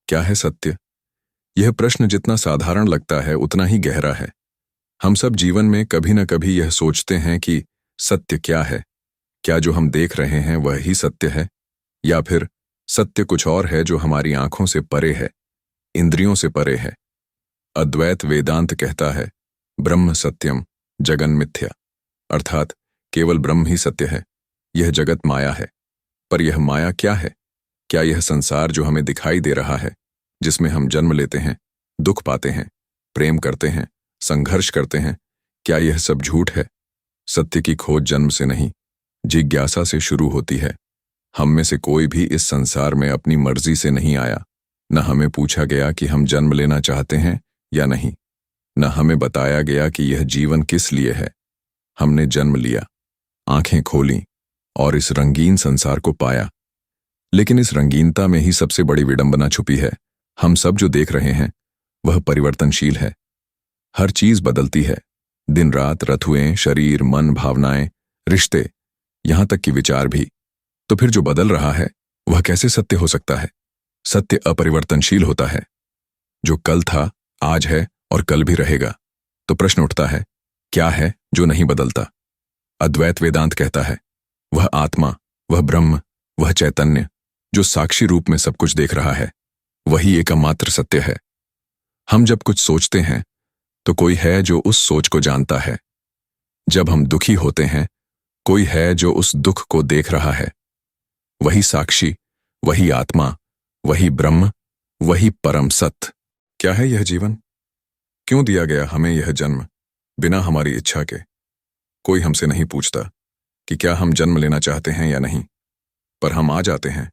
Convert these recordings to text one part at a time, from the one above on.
क्या है सत्य? यह प्रश्न जितना साधारण लगता है उतना ही गहरा है। हम सब जीवन में कभी न कभी यह सोचते हैं कि सत्य क्या है? क्या जो हम देख रहे हैं वह ही सत्य है? या फिर सत्य कुछ और है जो हमारी आंखों से परे है, इंद्रियों से परे है? अद्वैत वेदांत कहता है, ब्रह्म सत्यम जगन मिथ्या, अर्थात केवल ब्रह्म ही सत्य है, यह जगत माया है। पर यह माया क्या है? क्या यह संसार जो हमें दिखाई दे रहा है, जिसमें हम जन्म लेते हैं, दुख पाते हैं, प्रेम करते हैं, संघर्ष करते हैं, क्या यह सब झूठ है? सत्य की खोज जन्म से नहीं, जिज्ञासा से शुरू होती है। हम में से कोई भी इस संसार में अपनी मर्जी से नहीं आया। न हमें पूछा गया कि हम जन्म लेना चाहते हैं या नहीं, न हमें बताया गया कि यह जीवन किस लिए है। हमने जन्म लिया, आंखें खोलीं और इस रंगीन संसार को पाया। लेकिन इस रंगीनता में ही सबसे बड़ी विडंबना छुपी है। हम सब जो देख रहे हैं वह परिवर्तनशील है। हर चीज बदलती है, दिन रात, ऋतुएं, शरीर, मन, भावनाएं, रिश्ते, यहां तक कि विचार भी। तो फिर जो बदल रहा है वह कैसे सत्य हो सकता है? सत्य अपरिवर्तनशील होता है। जो कल था, आज है और कल भी रहेगा। तो प्रश्न उठता है, क्या है जो नहीं बदलता? अद्वैत वेदांत कहता है, वह आत्मा, वह ब्रह्म, वह चैतन्य जो साक्षी रूप में सब कुछ देख रहा है, वही एकमात्र सत्य है। हम जब कुछ सोचते हैं तो कोई है जो उस सोच को जानता है। जब हम दुखी होते हैं, कोई है जो उस दुख को देख रहा है। वही साक्षी, वही आत्मा, वही ब्रह्म, वही परम सत्य। क्या है यह जीवन? क्यों दिया गया हमें यह जन्म बिना हमारी इच्छा के? कोई हमसे नहीं पूछता कि क्या हम जन्म लेना चाहते हैं या नहीं, पर हम आ जाते हैं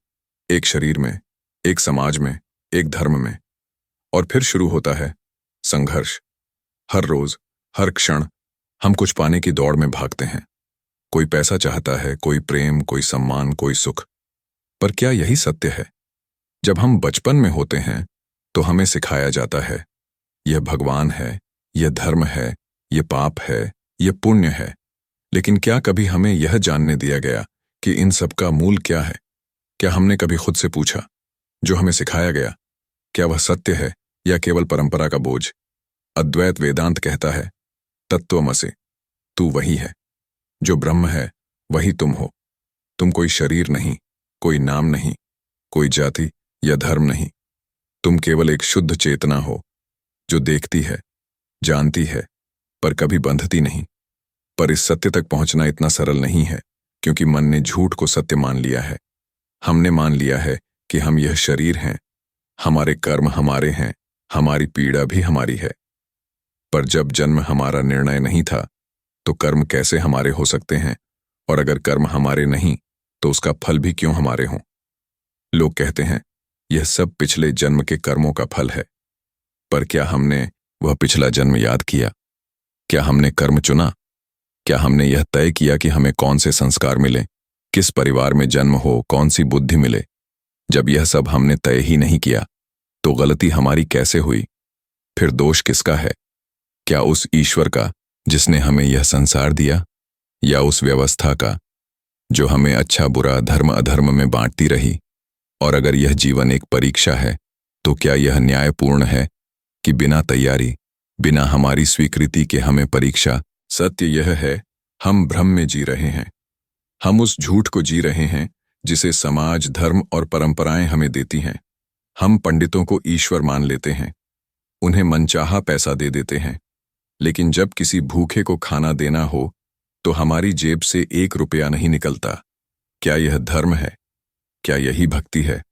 एक शरीर में, एक समाज में, एक धर्म में, और फिर शुरू होता है संघर्ष। हर रोज, हर क्षण हम कुछ पाने की दौड़ में भागते हैं। कोई पैसा चाहता है, कोई प्रेम, कोई सम्मान, कोई सुख। पर क्या यही सत्य है? जब हम बचपन में होते हैं तो हमें सिखाया जाता है, यह भगवान है, यह धर्म है, यह पाप है, यह पुण्य है। लेकिन क्या कभी हमें यह जानने दिया गया कि इन सब का मूल क्या है? क्या हमने कभी खुद से पूछा, जो हमें सिखाया गया, क्या वह सत्य है या केवल परंपरा का बोझ? अद्वैत वेदांत कहता है, तत्त्वमसि, तू वही है। जो ब्रह्म है वही तुम हो। तुम कोई शरीर नहीं, कोई नाम नहीं, कोई जाति या धर्म नहीं। तुम केवल एक शुद्ध चेतना हो जो देखती है, जानती है, पर कभी बंधती नहीं। पर इस सत्य तक पहुंचना इतना सरल नहीं है, क्योंकि मन ने झूठ को सत्य मान लिया है। हमने मान लिया है कि हम यह शरीर हैं, हमारे कर्म हमारे हैं, हमारी पीड़ा भी हमारी है। पर जब जन्म हमारा निर्णय नहीं था, तो कर्म कैसे हमारे हो सकते हैं? और अगर कर्म हमारे नहीं, तो उसका फल भी क्यों हमारे हों? लोग कहते हैं, यह सब पिछले जन्म के कर्मों का फल है। पर क्या हमने वह पिछला जन्म याद किया? क्या हमने कर्म चुना? क्या हमने यह तय किया कि हमें कौन से संस्कार मिले, किस परिवार में जन्म हो, कौन सी बुद्धि मिले? जब यह सब हमने तय ही नहीं किया, तो गलती हमारी कैसे हुई? फिर दोष किसका है? क्या उस ईश्वर का जिसने हमें यह संसार दिया, या उस व्यवस्था का जो हमें अच्छा बुरा, धर्म अधर्म में बांटती रही? और अगर यह जीवन एक परीक्षा है, तो क्या यह न्यायपूर्ण है कि बिना तैयारी, बिना हमारी स्वीकृति के हमें परीक्षा? सत्य यह है, हम भ्रम में जी रहे हैं। हम उस झूठ को जी रहे हैं जिसे समाज, धर्म और परंपराएं हमें देती हैं। हम पंडितों को ईश्वर मान लेते हैं, उन्हें मनचाहा पैसा दे देते हैं। लेकिन जब किसी भूखे को खाना देना हो, तो हमारी जेब से 1 रुपया नहीं निकलता। क्या यह धर्म है? क्या यही भक्ति है?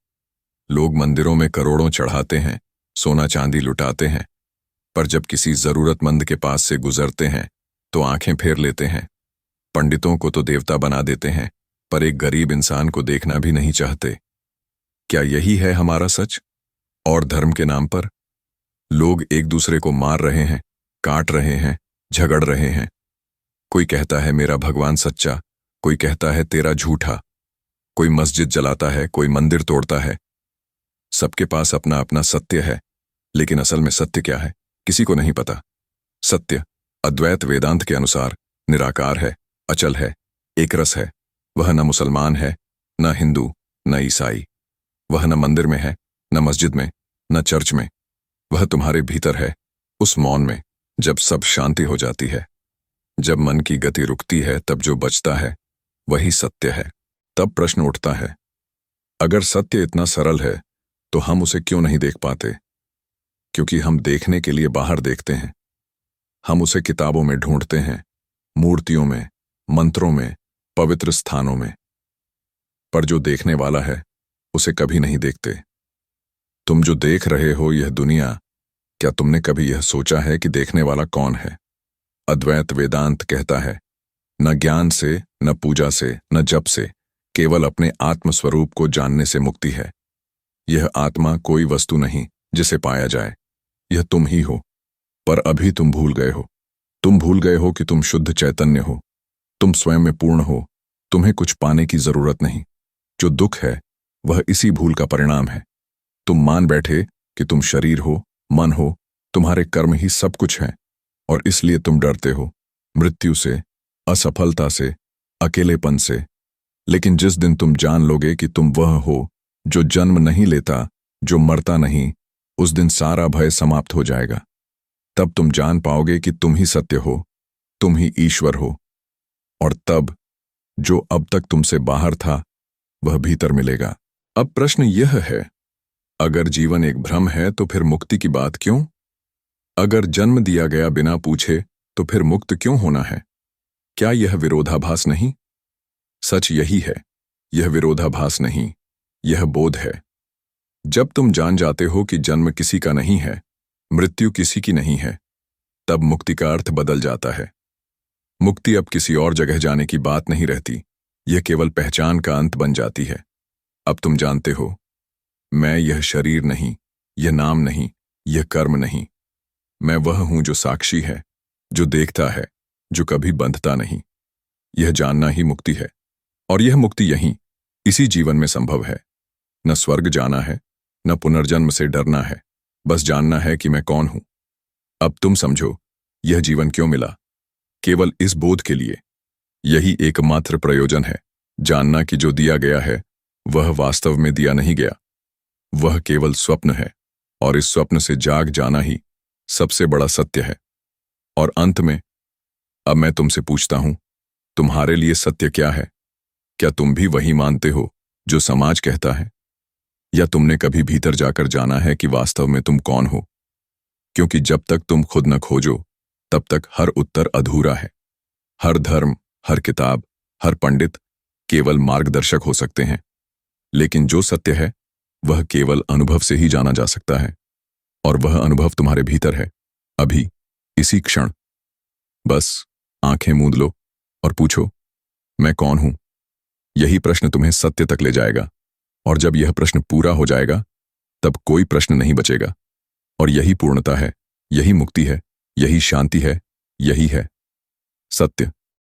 लोग मंदिरों में करोड़ों चढ़ाते हैं, सोना चांदी लुटाते हैं, पर जब किसी जरूरतमंद के पास से गुजरते हैं तो आंखें फेर लेते हैं। पंडितों को तो देवता बना देते हैं, पर एक गरीब इंसान को देखना भी नहीं चाहते। क्या यही है हमारा सच? और धर्म के नाम पर लोग एक दूसरे को मार रहे हैं, काट रहे हैं, झगड़ रहे हैं। कोई कहता है मेरा भगवान सच्चा, कोई कहता है तेरा झूठा। कोई मस्जिद जलाता है, कोई मंदिर तोड़ता है। सबके पास अपना अपना सत्य है, लेकिन असल में सत्य क्या है किसी को नहीं पता। सत्य अद्वैत वेदांत के अनुसार निराकार है, अचल है, एक रस है। वह न मुसलमान है, न हिंदू, न ईसाई। वह न मंदिर में है, न मस्जिद में, न चर्च में। वह तुम्हारे भीतर है, उस मौन में, जब सब शांति हो जाती है। जब मन की गति रुकती है, तब जो बचता है वही सत्य है। तब प्रश्न उठता है, अगर सत्य इतना सरल है तो हम उसे क्यों नहीं देख पाते? क्योंकि हम देखने के लिए बाहर देखते हैं। हम उसे किताबों में ढूंढते हैं, मूर्तियों में, मंत्रों में, पवित्र स्थानों में। पर जो देखने वाला है उसे कभी नहीं देखते। तुम जो देख रहे हो यह दुनिया, क्या तुमने कभी यह सोचा है कि देखने वाला कौन है? अद्वैत वेदांत कहता है, न ज्ञान से, न पूजा से, न जप से, केवल अपने आत्मस्वरूप को जानने से मुक्ति है। यह आत्मा कोई वस्तु नहीं जिसे पाया जाए, यह तुम ही हो। पर अभी तुम भूल गए हो। तुम भूल गए हो कि तुम शुद्ध चैतन्य हो। तुम स्वयं में पूर्ण हो। तुम्हें कुछ पाने की जरूरत नहीं। जो दुख है वह इसी भूल का परिणाम है। तुम मान बैठे कि तुम शरीर हो, मन हो, तुम्हारे कर्म ही सब कुछ है, और इसलिए तुम डरते हो मृत्यु से, असफलता से, अकेलेपन से। लेकिन जिस दिन तुम जान लोगे कि तुम वह हो जो जन्म नहीं लेता, जो मरता नहीं, उस दिन सारा भय समाप्त हो जाएगा। तब तुम जान पाओगे कि तुम ही सत्य हो, तुम ही ईश्वर हो। और तब जो अब तक तुमसे बाहर था वह भीतर मिलेगा। अब प्रश्न यह है, अगर जीवन एक भ्रम है तो फिर मुक्ति की बात क्यों? अगर जन्म दिया गया बिना पूछे तो फिर मुक्त क्यों होना है? क्या यह विरोधाभास नहीं? सच यही है, यह विरोधाभास नहीं, यह बोध है। जब तुम जान जाते हो कि जन्म किसी का नहीं है, मृत्यु किसी की नहीं है, तब मुक्ति का अर्थ बदल जाता है। मुक्ति अब किसी और जगह जाने की बात नहीं रहती, यह केवल पहचान का अंत बन जाती है। अब तुम जानते हो, मैं यह शरीर नहीं, यह नाम नहीं, यह कर्म नहीं। मैं वह हूं जो साक्षी है, जो देखता है, जो कभी बंधता नहीं। यह जानना ही मुक्ति है, और यह मुक्ति यहीं, इसी जीवन में संभव है। न स्वर्ग जाना है, न पुनर्जन्म से डरना है, बस जानना है कि मैं कौन हूं। अब तुम समझो, यह जीवन क्यों मिला? केवल इस बोध के लिए। यही एकमात्र प्रयोजन है, जानना कि जो दिया गया है वह वास्तव में दिया नहीं गया। वह केवल स्वप्न है, और इस स्वप्न से जाग जाना ही सबसे बड़ा सत्य है। और अंत में अब मैं तुमसे पूछता हूं, तुम्हारे लिए सत्य क्या है? क्या तुम भी वही मानते हो जो समाज कहता है? या तुमने कभी भीतर जाकर जाना है कि वास्तव में तुम कौन हो? क्योंकि जब तक तुम खुद न खोजो, तब तक हर उत्तर अधूरा है। हर धर्म, हर किताब, हर पंडित केवल मार्गदर्शक हो सकते हैं, लेकिन जो सत्य है वह केवल अनुभव से ही जाना जा सकता है। और वह अनुभव तुम्हारे भीतर है, अभी, इसी क्षण। बस आंखें मूंद लो और पूछो, मैं कौन हूं? यही प्रश्न तुम्हें सत्य तक ले जाएगा। और जब यह प्रश्न पूरा हो जाएगा, तब कोई प्रश्न नहीं बचेगा। और यही पूर्णता है, यही मुक्ति है, यही शांति है, यही है सत्य।